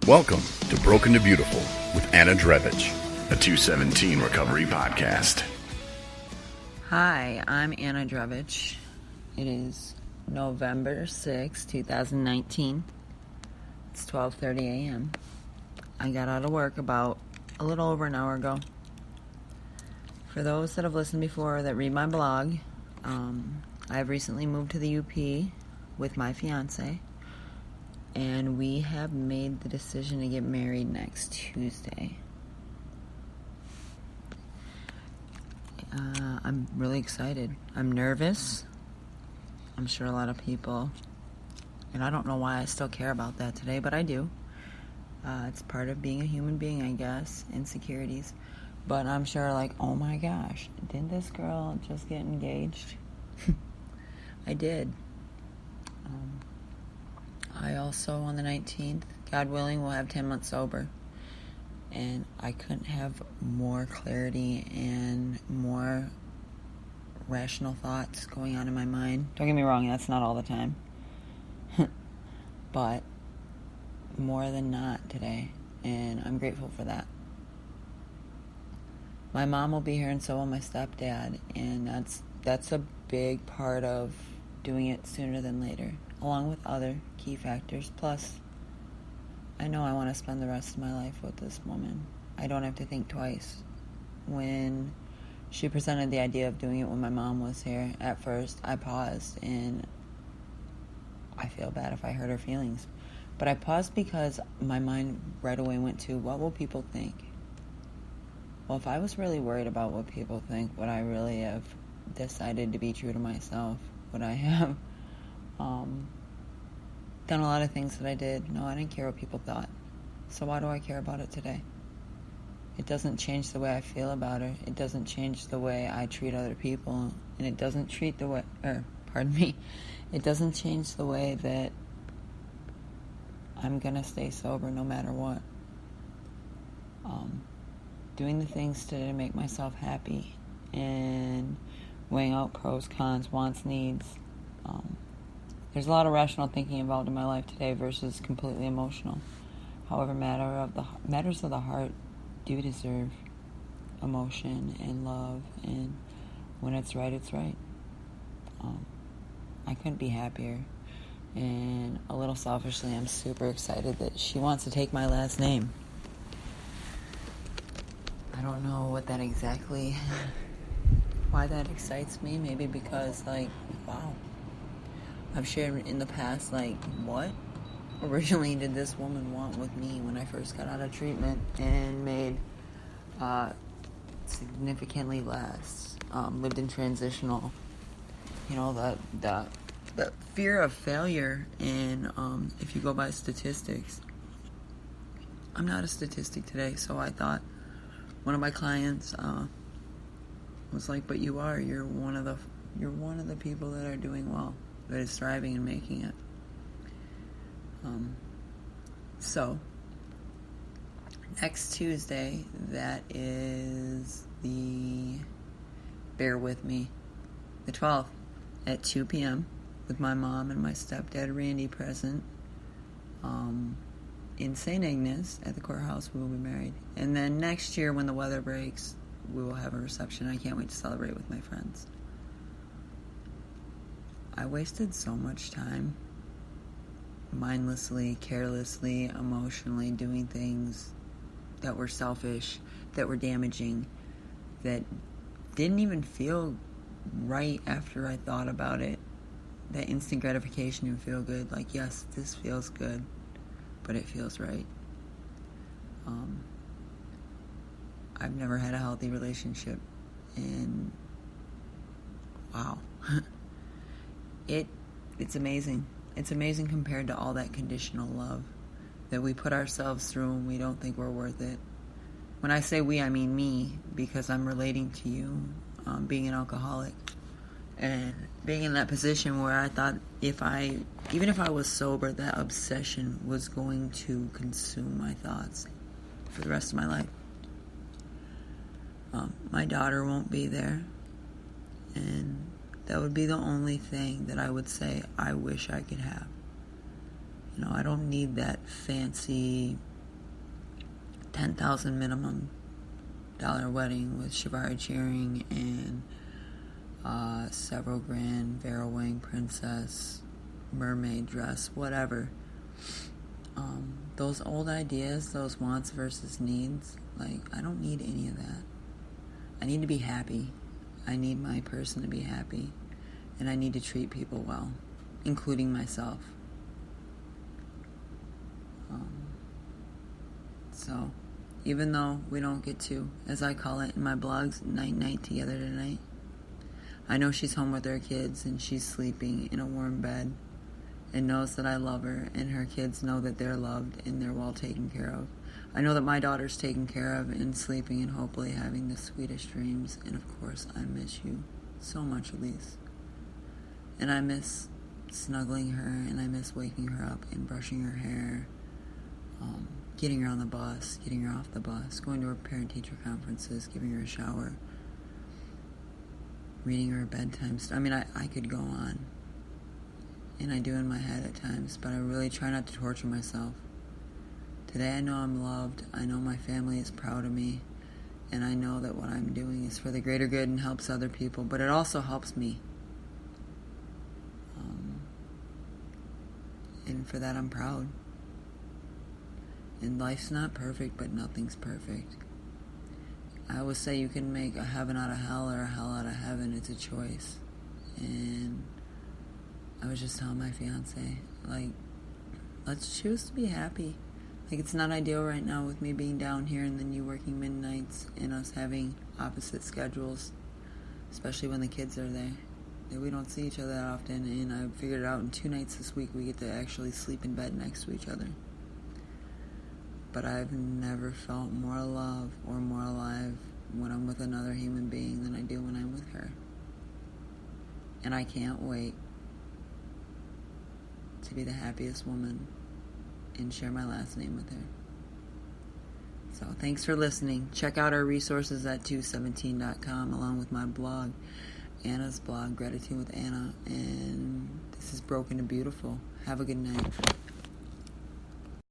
Welcome to Broken to Beautiful with Anna Drevich, a 217 recovery podcast. Hi, I'm Anna Drevich. It is November 6, 2019. It's 12:30 a.m. I got out of work about a little over an hour ago. For those that have listened before that read my blog, I've recently moved to the UP with my fiance, and we have made the decision to get married next Tuesday. I'm really excited. I'm nervous. I'm sure a lot of people, and I don't know why I still care about that today, but I do. It's part of being a human being, I guess, insecurities. But I'm sure, like, oh my gosh, did this girl just get engaged? I did. I also, on the 19th, God willing, will have 10 months sober. And I couldn't have more clarity and more rational thoughts going on in my mind. Don't get me wrong, that's not all the time. But more than not today. And I'm grateful for that. My mom will be here, and so will my stepdad. And that's a big part of doing it sooner than later, along with other key factors. Plus, I know I want to spend the rest of my life with this woman. I don't have to think twice. When she presented the idea of doing it when my mom was here, at first I paused, and I feel bad if I hurt her feelings. But I paused because my mind right away went to, what will people think? Well, if I was really worried about what people think, would I really have decided to be true to myself? Would I have done a lot of things that I did? No, I didn't care what people thought. So why do I care about it today? It doesn't change the way I feel about her. It doesn't change the way I treat other people. And it doesn't it doesn't change the way that I'm going to stay sober no matter what. Doing the things today to make myself happy and weighing out pros, cons, wants, needs. There's a lot of rational thinking involved in my life today versus completely emotional. However, matters of the heart do deserve emotion and love, and when it's right, it's right. I couldn't be happier, and a little selfishly, I'm super excited that she wants to take my last name. I don't know what that exactly, why that excites me. Maybe because, wow, I've shared in the past, what originally did this woman want with me when I first got out of treatment and made significantly less, lived in transitional, the fear of failure. And if you go by statistics, I'm not a statistic today, so I thought one of my clients was like, but you are. You're one of the people that are doing well, that is thriving and making it. So next Tuesday, that is bear with me, the 12th at 2 p.m. with my mom and my stepdad Randy present. In St. Agnes at the courthouse, we will be married. And then next year, when the weather breaks, we will have a reception. I can't wait to celebrate with my friends. I wasted so much time mindlessly, carelessly, emotionally doing things that were selfish, that were damaging, that didn't even feel right after I thought about it. That instant gratification and feel good, like, yes, this feels good, but it feels right. I've never had a healthy relationship, and wow, it's amazing. It's amazing compared to all that conditional love that we put ourselves through when we don't think we're worth it. When I say we, I mean me, because I'm relating to you, being an alcoholic. And being in that position where I thought even if I was sober, that obsession was going to consume my thoughts for the rest of my life. My daughter won't be there, and that would be the only thing that I would say I wish I could have. I don't need that fancy $10,000 minimum dollar wedding with Shivari cheering and several grand Vera Wang princess mermaid dress, whatever. Those old ideas, those wants versus needs, like, I don't need any of that. I need to be happy. I need my person to be happy. And I need to treat people well, including myself. So, even though we don't get to, as I call it in my blogs, night together tonight, I know she's home with her kids and she's sleeping in a warm bed and knows that I love her, and her kids know that they're loved and they're well taken care of. I know that my daughter's taken care of and sleeping and hopefully having the sweetest dreams. And of course, I miss you so much, Elise. And I miss snuggling her, and I miss waking her up and brushing her hair, getting her on the bus, getting her off the bus, going to her parent-teacher conferences, giving her a shower, reading her a bedtime story. I mean, I could go on. And I do in my head at times, but I really try not to torture myself. Today I know I'm loved, I know my family is proud of me, and I know that what I'm doing is for the greater good and helps other people, but it also helps me. And for that I'm proud. And life's not perfect, but nothing's perfect. I always say you can make a heaven out of hell or a hell out of heaven. It's a choice. And I was just telling my fiance, like, let's choose to be happy. Like, it's not ideal right now with me being down here and then you working midnights and us having opposite schedules, especially when the kids are there. We don't see each other that often, and I figured it out in 2 nights this week we get to actually sleep in bed next to each other. But I've never felt more love or more alive when I'm with another human being than I do when I'm with her. And I can't wait to be the happiest woman and share my last name with her. So thanks for listening. Check out our resources at 217.com along with my blog, Anna's blog, Gratitude with Anna. And this is Broken to Beautiful. Have a good night.